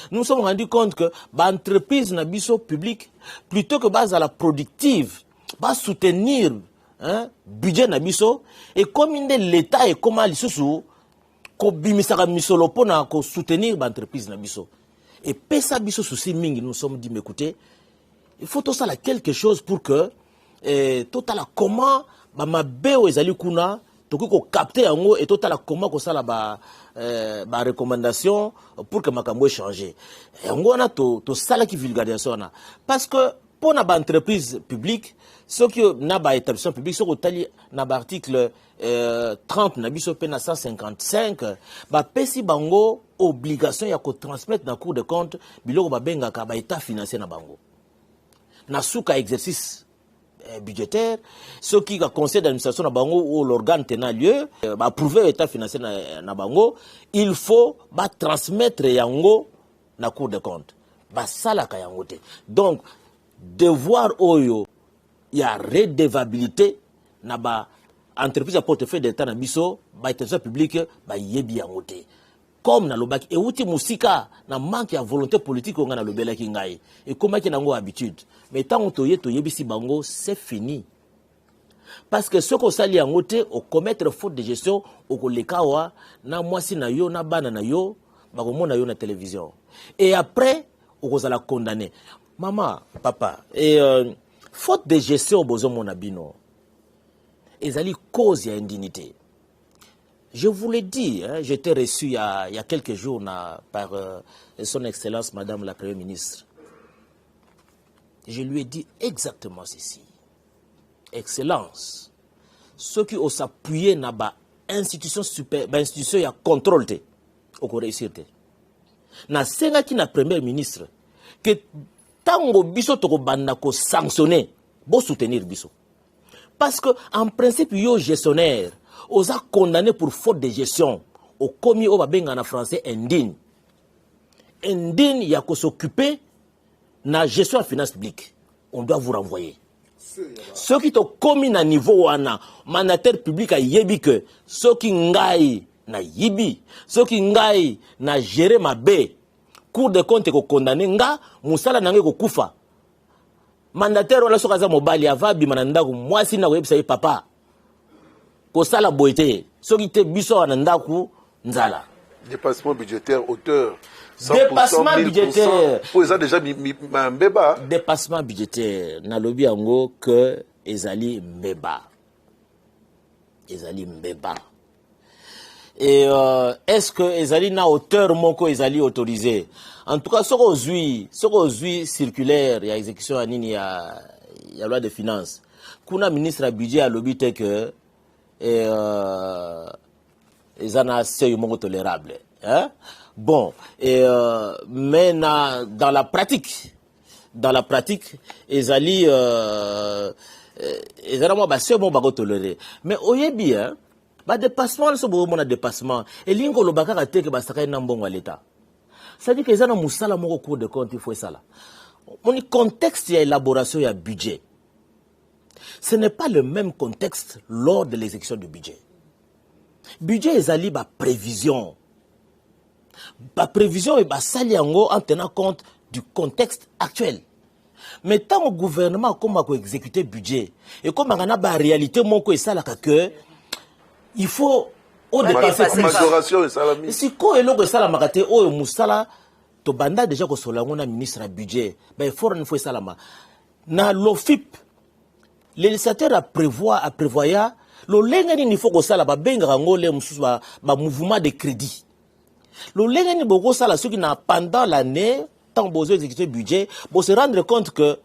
Nous sommes rendus compte que ba entreprise na biso public plutôt que base à la productive, ba soutenir budget na biso et comme l'État et comment lisusu ko bimisaka misolo pona ko soutenir ba entreprise na biso et pesa biso souci mingi nous sommes dit mais écoutez il faut tout ça là quelque chose pour que total comment ba mabeo ezali kuna to ko capter yango et total comment ko sala ba recommandation pour que makambo changer yango na to sala ki vulgarisation na parce que pour na ba entreprise publique ce qui n'a pas établissement public, ce qui n'a pas article 30, n'a pas 155, bah pesi bango obligation ya ko transmettre dans Cour de compte, biloko ba benga ka ba état financier na bango. Na souka exercice budgétaire, ce qui a conseil d'administration na bango ou l'organe tenant lieu, bah approuver état financier na bango, il faut ba transmettre yango na Cour de compte. Bah sala ka yango te. Donc devoir oyo il y a redevabilité na ba entreprise à portefeuille d'état na biso ba établissement public ba yebi yangote comme na lobaki et outi musika na manque ya volonté politique on na lobelaki ngai et comment ki nango habitude mais tant on to yebi si bango c'est fini Parce que ce qu'on s'allie en côté, au commettre faute de gestion, au kolekawa, na mwasi na yo, na bana na yo, bagomo na yo na télévision. Et après, on va la condamner. Maman, papa, et faute de gestion, bozo mon abino, ils allaient cause y a indignité. Je vous l'ai dit, hein, j'étais reçu il y a quelques jours par son Excellence, Madame la Première ministre. Je lui ai dit exactement ceci. Excellence, ceux qui ont s'appuyé dans l'institution super, l'institution y a contrôle au réussir. Na senga qui na Premier ministre que tango biso toko banda ko sanctionner, bo soutenir biso. Parce que en principe yo gestionnaire on a condamné pour faute de gestion au commis au babenga en français indigne. Indigne y a ko s'occuper na gestion de finances publiques. On doit vous renvoyer. Ceux qui ont commis à niveau wana mandataire public a yebi que ceux qui ngai na yibi, ceux qui ngai na gérer ma bé, cour de compte ko condamné nga musala nange ko kufa. Mandataire wala sokaza mobali avabi mananda ko mwasi na websa ye papa. Ko sala boité, ceux qui te biso ananda ku nzala. Dépassement budgétaire hauteur. Dépassement budgétaire. Pour ça déjà mbeba. Dépassement budgétaire. Na lobi yango que ezali mbeba. Ezali mbeba. Et est-ce que ezali na hauteur moko ezali autorisé? En tout cas, ce qu'on zui circulaire, il y a exécution à nini, il y a loi de finances. Kuna ministre à budget a lobi te que ezana c'est moko tolérable. Hein? Bon, mais dans la pratique, ezali ezala ba c'est bon ba tolérer. Mais oyebi hein, ba dépassement so bo mona dépassement et lingo lo bakaka te que ba saka na mbongo à l'état. Ça dit que ezana musala moko cours de compte il faut ça là. Mon contexte y a élaboration y a budget. Ce n'est pas le même contexte lors de l'exécution du budget. Budget ezali ba prévision. La prévision est basali en tenant compte du contexte actuel. Mais tant au gouvernement comme à exécuter budget et comme on a la réalité mon ko ça là que il faut au dépasser plus. Majoration et salami. Si ko elo ko ça la makate o musala to banda déjà ko solango na ministre budget ben il faut ça la na l'OFIP le législateur a prévoya lo lenga ni faut ko ça la ba benga ngole mususu ba mouvement de crédit. Le légani beaucoup ça là ceux qui n'a pendant l'année tant besoin d'exécuter le budget pour se rendre compte que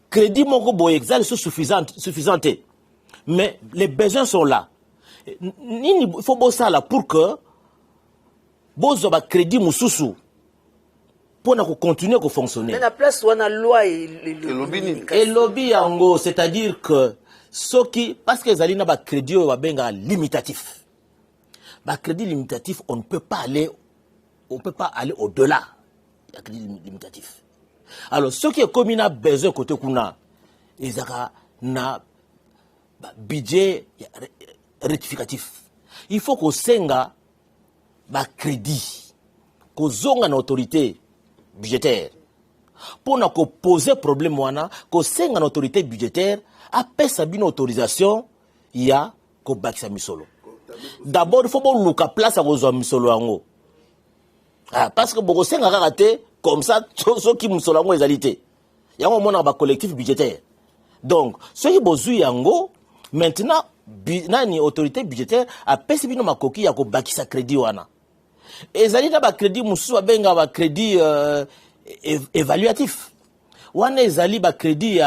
crédit moko bo exal sont suffisante mais les besoins sont là. Il faut bon ça là pour que bozo ba crédit mususu pour na continuer à fonctionner. Mais la place où on a loi et lobby yango c'est-à-dire que ceux qui parce que zali na ba crédit ba benga limitatif. Bah, crédit limitatif, on ne peut pas aller au-delà. Il y a crédit limitatif. Alors, ce qui est comme il a besoin côté kuna, ils ont budget rectificatif. Il faut qu'on senga bah crédit, qu'on zonga une autorité budgétaire. Pour ne poser problème wana, qu'on senga une autorité budgétaire, après sa une autorisation, il y a qu'on bakisa misolo. D'abord, il faut que nous place à vos solo. Parce que beaucoup de raté comme ça, ceux qui nous sont les alités. Il y a un collectif budgétaire. Donc, ceux qui besoin yango, maintenant, une autorité budgétaire a perçu ma coquille à baki sa crédit wana. Et zali na ba crédit musu benga ba crédit évaluatif. Wana zali ba crédit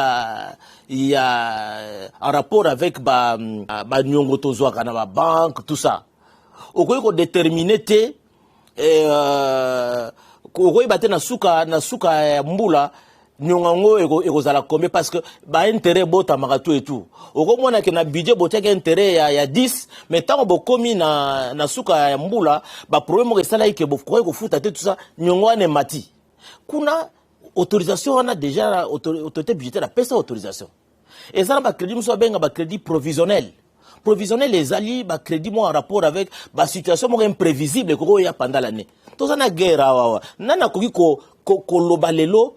il y a un rapport avec ba nyongo tozwa kana ba banque tout ça. Okoyi ko déterminer te okoyi baté na suka mbula nyongo ekozala combien parce que ba intérêt bota makato et tout. Okomona ke na budget boteka intérêt ya 10 mais tant bo komi na suka mbula ba problème ko sala ike bo ko futa te tout ça nyongo ane mati. Kuna autorisation on a déjà autorité budgétaire a payé sa autorisation. Et ça, le crédit, crédit provisionnel. Provisionnel, les alliés, le crédit, en rapport avec la situation imprévisible qu'il y a pendant l'année. Tout ça, la guerre, nana koki ko lobalelo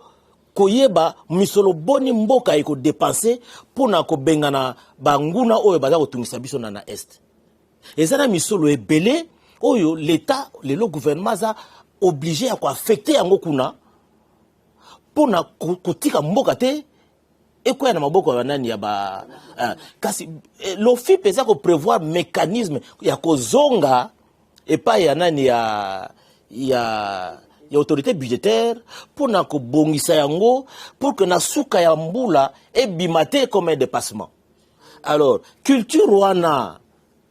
koyeba misolo boni mboka eko dépenser pona ko bengana banguna oyo baza ko tungisa biso na est. Ezana misolo ebele oyo l'état le gouvernement za obligé à ko affecter yango kuna pona kotika mboka te eko na maboko ya nani ya ba kasi l'OFIP pesa ko prévoir mécanisme ya ko zonga et pas ya nani ya autorité budgétaire pour na ko bongisa yango pour que na suka ya mbula e bimate comme un dépassement. Alors culture wana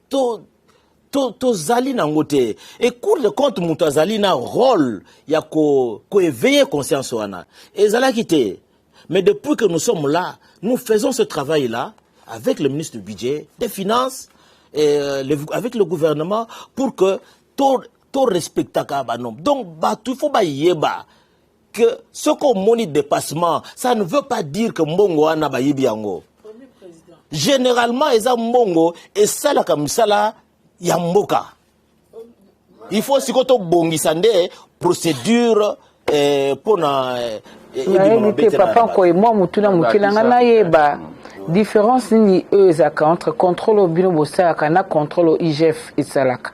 to zali na ngote et cour de compte mutu azali na rôle ya ko éveiller conscience wana ezala kité. Mais depuis que nous sommes là, nous faisons ce travail là avec le ministre du budget, des finances et avec le gouvernement pour que tout respecte ba nom. Donc il faut ba yeba que ce qu'on monite dépassement, ça ne veut pas dire que mbongo wana ba yebi yango. Généralement eza mbongo et ça la comme ça là ya mboka. Il faut si koto bongisa nde procédure pour na papa ko moi mutuna mukilanga na yeba différence ni ezaka entre contrôle au bino bosaka na contrôle au IGF et salaka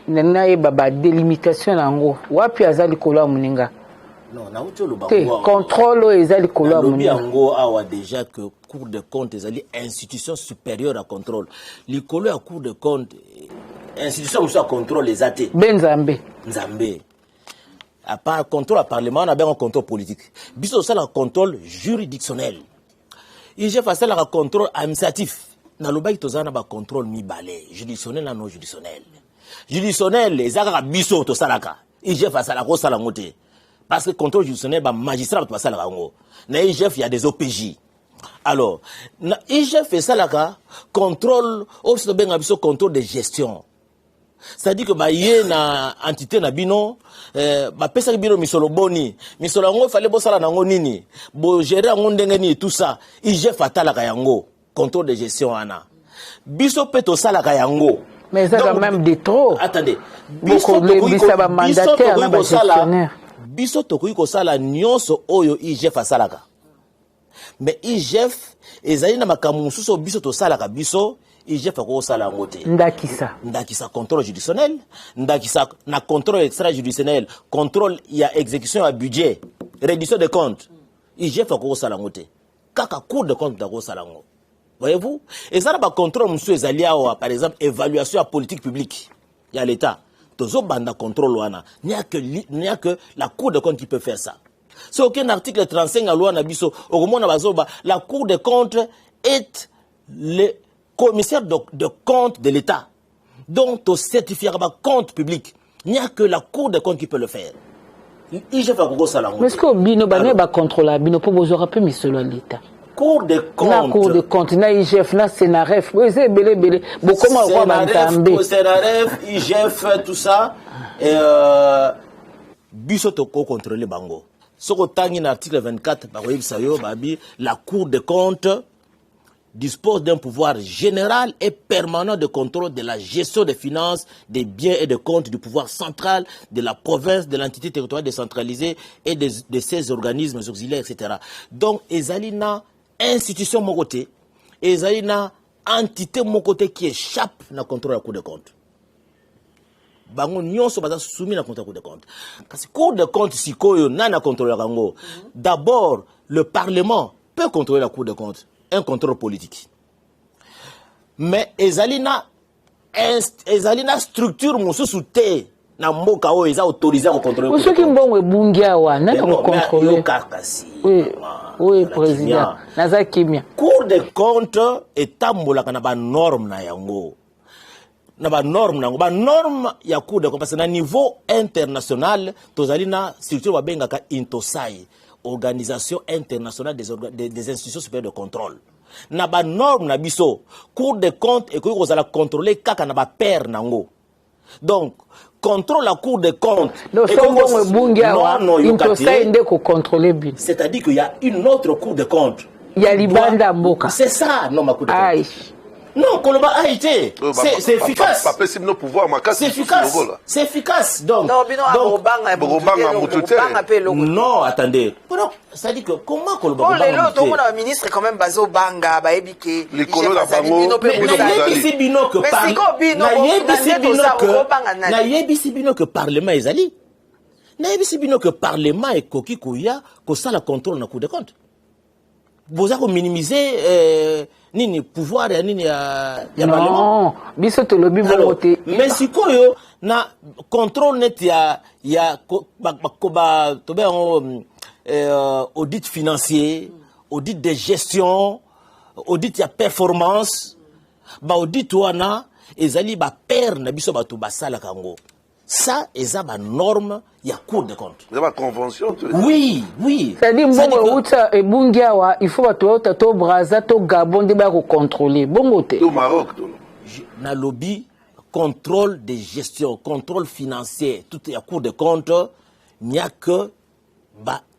na yeba ba délimitation nango wapi azali kola muninga non na utolo bango contrôle ezali kola muninga yango awa déjà que Cour des comptes ezali institution supérieure à contrôle likolo ya Cour des comptes institution musa contrôle les athées benzambe nzambe. À part contrôle à parlement, on a bien un contrôle politique. Biso ça le contrôle juridictionnel. IGF a ça le contrôle administratif. Na loba itozana ba contrôle mi balé, juridictionnel na non juridictionnel. Juridictionnel les aga biso to salaka. IGF a ça la ko sala ngote. Parce que contrôle juridictionnel ba magistrat to sala ngo. Na IGF il y a des OPJ. Alors, na IGF fait ça la contrôle aussi benga biso contrôle de gestion. C'est-à-dire que ba yé na entité na bino ba pesa bino misolo boni misolo ngo fallait bosala nango nini bo gérer ngo ndenge ni tout ça IGF fatala ka yango contrôle de gestion ana biso peto sala ka yango mais ça quand même de trop. Attendez biso to mandataire na ba gestionnaire biso to ko sala nyonso oyo IGF asalaka mais IGF ezali na makamususo biso to sala ka biso IGF ko sala ngote ndakisa contrôle juridictionnel ndakisa na contrôle extrajudiciaire contrôle ya exécution à budget réduction de comptes IGF ko sala ngote kaka cour de compte ko sala ngo voyez-vous et ça ba contrôle monsieur ezali awa par exemple évaluation à politique publique ya l'état tozo banda contrôle wana n'y a que la cour de compte qui peut faire ça. C'est aucun article 35 à loi na biso okomona bazoba la cour de compte est le commissaire de compte de l'État, donc au certificat de compte public, il n'y a que la Cour des comptes qui peut le faire. Mais est-ce que Bino Bané va contrôler Bino pour vous aurez mis sur l'État? Cour des comptes. La Cour des comptes, na IGF, na Sénaref, vous avez belé. Bon, comment on va m'entendre? Sénaref, IGF, tout ça, Biso toko contrôler bango. Ce qu'on a dans l'article 24, la Cour des comptes dispose d'un pouvoir général et permanent de contrôle de la gestion des finances, des biens et des comptes du pouvoir central, de la province, de l'entité territoriale décentralisée et de ses organismes auxiliaires, etc. Donc, ezalina institution mon côté, ezalina entité mon côté qui échappe dans le contrôle de la Cour des comptes. Bango nyonso baza soumis na contrôle de compte. Parce que Cour de compte si koyo nana contrôle rango. D'abord, le Parlement peut contrôler la Cour de compte. Un contrôle politique. Mais ezalina structure mususu te na mboka o eza autorisé à contrôler. Ceux qui mbongo bungia wana na contrôler. Oui, président. Naza kimia. Cour des comptes etambola kana ba norme na yango. Na ba norme nango ba norme ya Cour des comptes parce que na niveau international tozalina structure ba benga ka Intosai. Organisation internationale des institutions supérieures de contrôle. Na ba norme na biso, Cour des comptes et que vous allez contrôler kaka na ba père nango. Donc, contrôle la Cour des comptes. C'est-à-dire qu'il y a une autre Cour des comptes. Il y a l'Ibanda Mboka. C'est ça, non, ma Cour des comptes. Non, Koloba a été. C'est efficace. C'est efficace. C'est efficace. Donc, non, attendez. Ça dit que comment Koloba a été? Tout le monde a ministre quand même basé au Banga, Baebike. Mais que Parlement est allé. Que Parlement est coquille kouya, que ça la contrôle dans le Cour des comptes. Vous avez minimisé nini pouvoir nini ya Parlement. Biso to lobby voté. Mais si koyo na contrôle net ya audit financier, audit de gestion, audit ya performance, audit wana ezali ba père na biso bato basala kango. Ça, c'est la norme, il y a Cour des comptes. Vous avez la convention? Oui, oui. C'est-à-dire, il faut que tu Brazza, tu Gabon, tu contrôler. Bon, au Maroc. Dans le lobby, contrôle de gestion, contrôle financier, tout est à Cour des comptes. Il n'y a que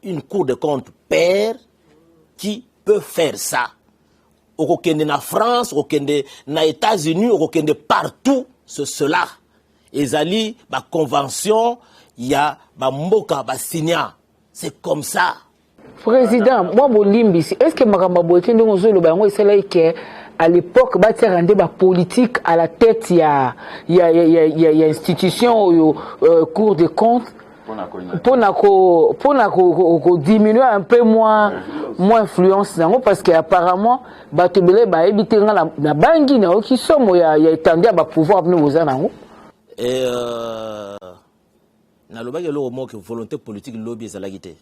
une Cour des comptes père qui peut faire ça. Au Kenya, en France, au Kenya, aux États-Unis, au Kenya, partout, c'est cela. Ezali, ma convention, il y a ma mboka, ma signa. C'est comme ça. Président, moi, est-ce que Makamba Boyke à l'époque, il y a une politique à la tête, il y a institution, Cour des comptes, pour diminuer un peu moins influence, parce qu'apparemment, la banque, il y a étendu à pouvoir nous. Et na loba ke lo mo que volonté politique lobby ezalaki te.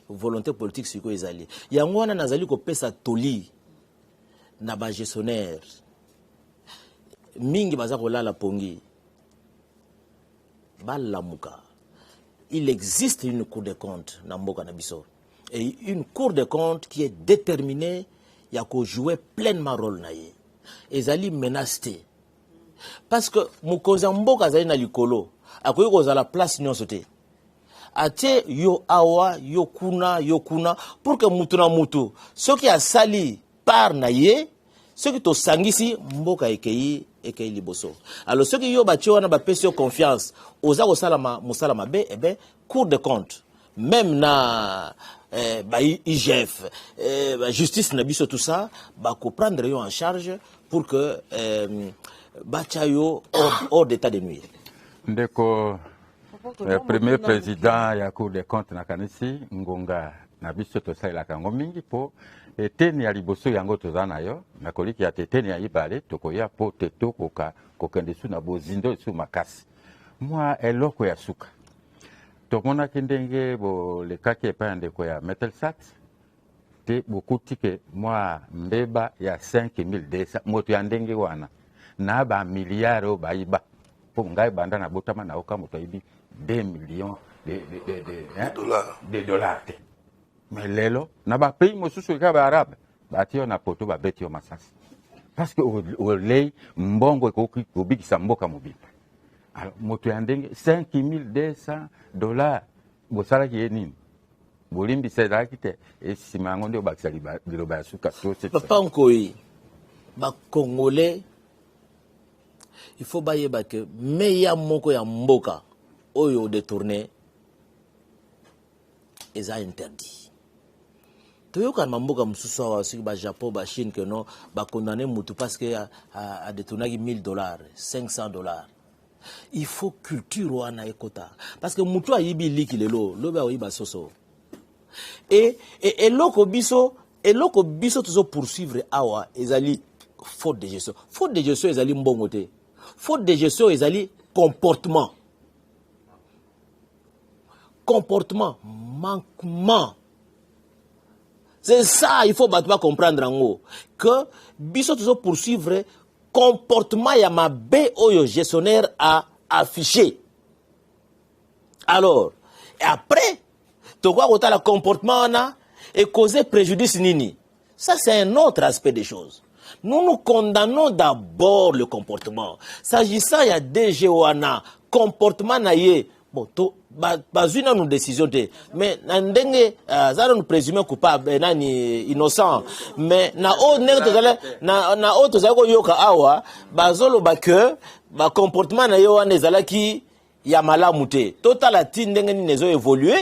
Volonté politique siko ezali. Yango wana nazali ko pesa toli na ba gestionnaire. Mingi baza ko lala pongi. Balamuka. Il existe une cour des comptes na mboka na biso. Et une cour des comptes qui est déterminée ya ko jouer pleinement rôle na ye. Ezali menacé. Parce que mukonza mboka zali na likolo akoyi kozala place nyonso te atie yo awa yo kuna pour que mutu na mutu soki asali par na ye soki to sangisi mboka ekei liboso. Alors soki yo batie wana bapesi yo confiance oza kosala musala mabe Cour de compte même na IGF justice na biso tout ça ko prendre yo en charge pour que Bachayo hors d'état de nuire. Ndeko premier président ya Cour des comptes na kanisi ngonga na biso to sala kango mingi po eteni ya liboso yango tozana yo na koliki ya teteni ya ibale tokoya po teto kokende su na bozindo su makasi. Moi eloko ya suka. Tomona kindenge bo le kake pa ndeko ya Metelsat te bokuti ke moi mbeba ya 5200 moto ya ndenge wana. Na ba milliards baiba pour ngai banda na botama na oka moto ibi 2 millions de dollars. Mais lelo na ba pays mosusu ka ba arabe ba tio na poto ba betio masasi parce que au lei mbongo ekoki kobikisa mboka mobimba. Alors moto ya ndenge 5200 dollars bosala ki nini bolimbi seza kite et simango ndio bakisa liloba ya suka to c'est papa nkoi ba congolais. Il faut bailler que meya moko ya mboka oyo détourné est interdit. Toyoka na mboka mususu wa siki ba Japon ba Chine que non ba condamner mutu parce que a détourné $1000, $500. Il faut culture wana ekota parce que mutu ayibi liki lelo lobe oyiba soso. Et loko biso toujours poursuivre awa ezali faute de gestion. Faute de gestion ezali mbongote. Faute de gestion, ils allaient comportement. Comportement, manquement. C'est ça, il faut pas comprendre en haut. Que, biso toujours poursuivre, comportement, il y a ma B au gestionnaire à afficher. Alors, et après, tu vois que le comportement, et causer préjudice nini. Ça, c'est un autre aspect des choses. Nous condamnons d'abord le comportement. S'agissant, il y a DG Wana, comportement naïe. Bon, bazwi nanu décision te mais na ndenge aza nous présumé coupable nani innocent mais na o ndenge tozali na o tozali koyoka awa bazoloba ke comportement na ye wana ezalaki ya malamu te totala ti ndenge nini ezoévolue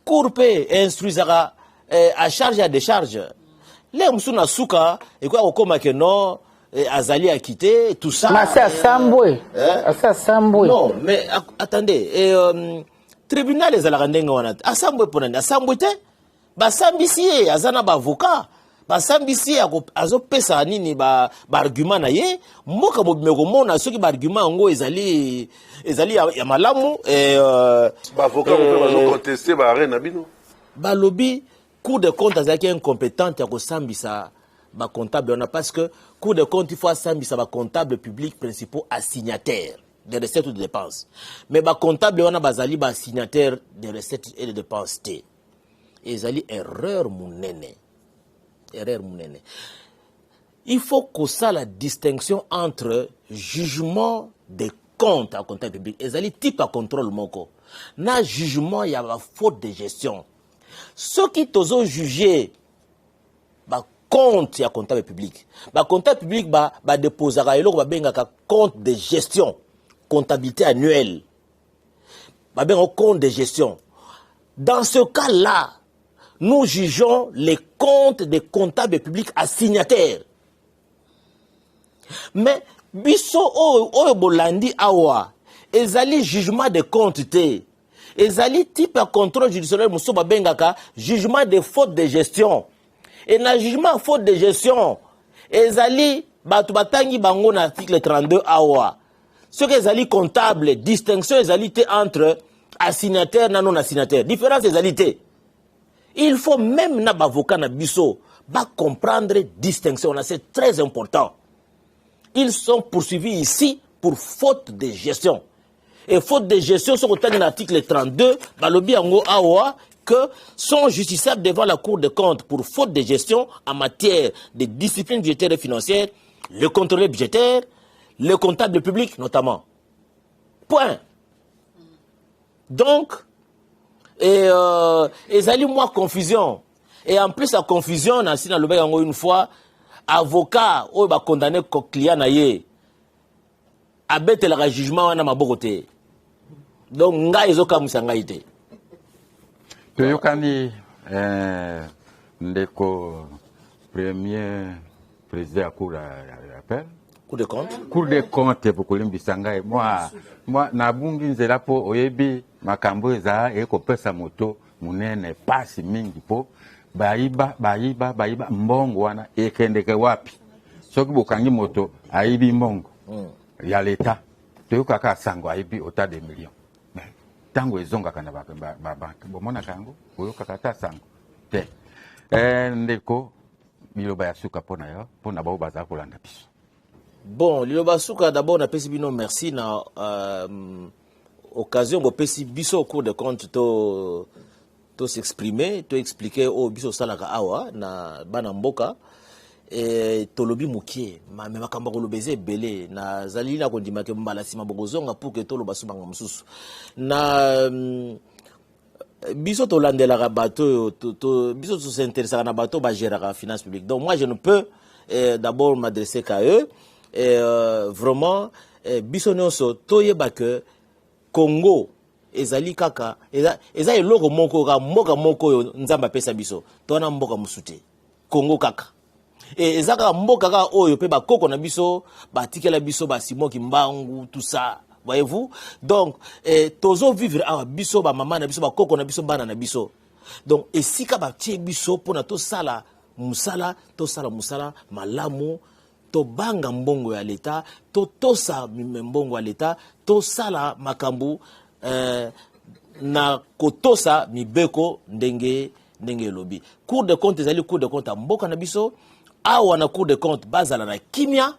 cour mpe instruisaka à charge à décharge le mosusu na suka ekoya kokoma ke non azali a quitté tout ça. Mais c'est Samboué. C'est Samboué. Non, mais attendez. Tribunal les alarandeng wana. Asamboué pour nani. Asamboué te. Ba sambisi azana ba avocat. Ba sambisi azo pesa nini ba argument na ye. Mboka mobimeko mona soki ba argument ngo ezali ya malamu ba avocat ko bazo contester ba arena bino. Ba lobby cour de compte azaki incompétente ya ko sambisa ba comptable on a parce que cour de compte il faut assembler ça ba comptable public principaux assignataires des recettes ou des dépenses mais ba comptable on a bazali ba assignataire des recettes et des dépenses t ezali erreur munene il faut que ça la distinction entre jugement des comptes à comptable public ezali type à contrôle moko na jugement il y a la faute de gestion ceux qui tozo juger compte ya comptable public. Ba comptable public ba déposera eloko ba bengaka compte de gestion, comptabilité annuelle. Ba benga compte de gestion. Dans ce cas-là, nous jugeons les comptes des comptables publics assignataires. Mais biso o bolandi awa, ezali jugement de compte te. Ezali type de contrôle judiciaire muso ba bengaka jugement de faute de gestion. Et na jugement faute de gestion, ezali batu batangi bango na article 32 awa. Ce que ezali comptable, distinction ezali entre assignataire na non assignataire. Différence ezali te. Il faut même na avocat na biso ba comprendre distinction, c'est très important. Ils sont poursuivis ici pour faute de gestion. Et faute de gestion, sur l'article 32, balobi ango awa que sont justiciables devant la Cour des comptes pour faute de gestion en matière de discipline budgétaire et financière, le contrôleur budgétaire, le comptable public notamment. Point. Donc, et ça a moi confusion. Et en plus, la confusion, une fois, avocat, ou condamné client na ye, abete le jugement na mabokote. Donc, nga ezoka musangaite. Toyokani ndeko premier président à cour d'appel. Cour de compte. Cour de compte pour kolimbisa ngai. Moi nabungi nzela po oyebi makambo eza ekopesa moto munene pasi mingi po baiba mbongo wana ekendeke wapi. Soki bokangi moto aibi mbongo ya leta. Toyokaka sango aibi ota de millions. Tango ezonga kana ba banque bomona kango oyokaka ta sango te ndeko biloba ya suka pona yo pona ba baza kolanda biso. Bon, liloba suka d'abord na pesi bino merci na occasion go pesi biso au cours de compte to s'exprimer, to expliquer au biso salaka awa na bana mboka et tolobi mukie ma makambo ko lobeze belé na zali na kondima ke mbala sima bogozonga pour que toloba subanga mususu na biso to landela bateau to biso to s'intéresser na bateau ba gérer la finance publique. Donc moi je ne peux d'abord m'adresser qu'à eux et vraiment biso nyonso toyeba que Congo ezali kaka eza eloko moko ka mboka moko yo nzamba pesa biso tona mboka musute Congo kaka. Et ezaka mboka ka oyo pe ba koko na biso ba tikela biso ba simoki mbangu tout ça voyez-vous. Donc tozo vivre a biso ba mama na biso ba koko na biso bana na biso. Donc esika ba tie biso pona to sala musala malamu to banga mbongo ya leta to tosa mbongo ya leta to sala makambu na kotosa mibeko ndenge lobi. Cour de compte ezali cour de compte mboka na biso. Awa na cour de compte bazala na kimia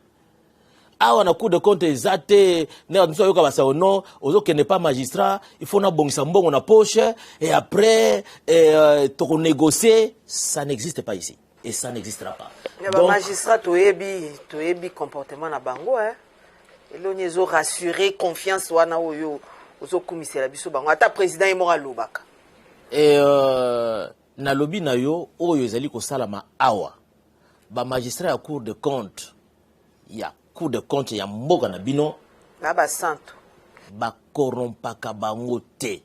awa na cour de compte ezate ne nso yoka basa ono ozo kene pas magistrat il faut na bongisa mbongo na poche et après to négocier ça n'existe pas ici et ça n'existera pas. Donc magistrat toyebi comportement na bango hein eloni ezo rassurer confiance wana oyo ozokumisela biso bango ata président ye moko alobaka. Na lobi na yo oyo ezali kosalama awa ba magistrat ya cour de compte ya mboka na bino na basanto bakorompaka bango te.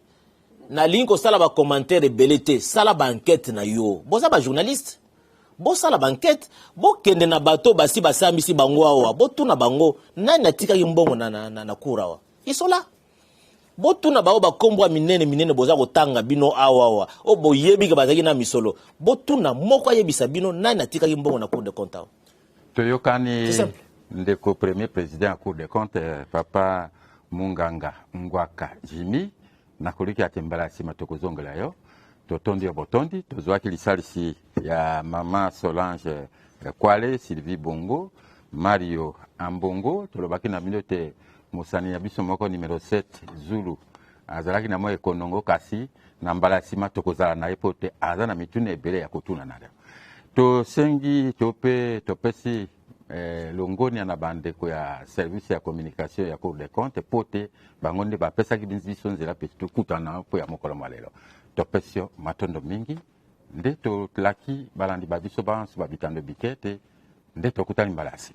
Nalingi kosala ba commentaire ebele te, sala ba enquête na yo boza ba journaliste bosala ba enquête bokende na bato basi basambisi bango awa botuna bango nani atikaki mbongo na cour awa isola botuna bao bakombo minene boza kotanga bino awa o boyebi ke bazaki na misolo botuna moko ayebisa bino nani atikaki mbongo na cour de compte awa. Toyokani ndeko premier président ya cour de compte papa Munganga Ngwaka Jimmy nakoliki atembala sima tokozongela yo totondi botondi tozwaki lisalisi ya mama Solange Kwale Sylvie Bongo Mario Ambongo tolobaki na minote Musani ya biso moko numéro 7 Zulu azalaki na mo ekonongo kasi na mbala sima tokozala na epote azana mitune ebele ya kotuna na leo to sengi topesi longoni na bandeko ya service ya communication ya Cour des comptes pote bangonde bapesaki biso nzela pe tukutana po ya mokolo malelo topesio matondo mingi nde tolaki balandi babiso banso babitando bikete nde tokutani mbalasi.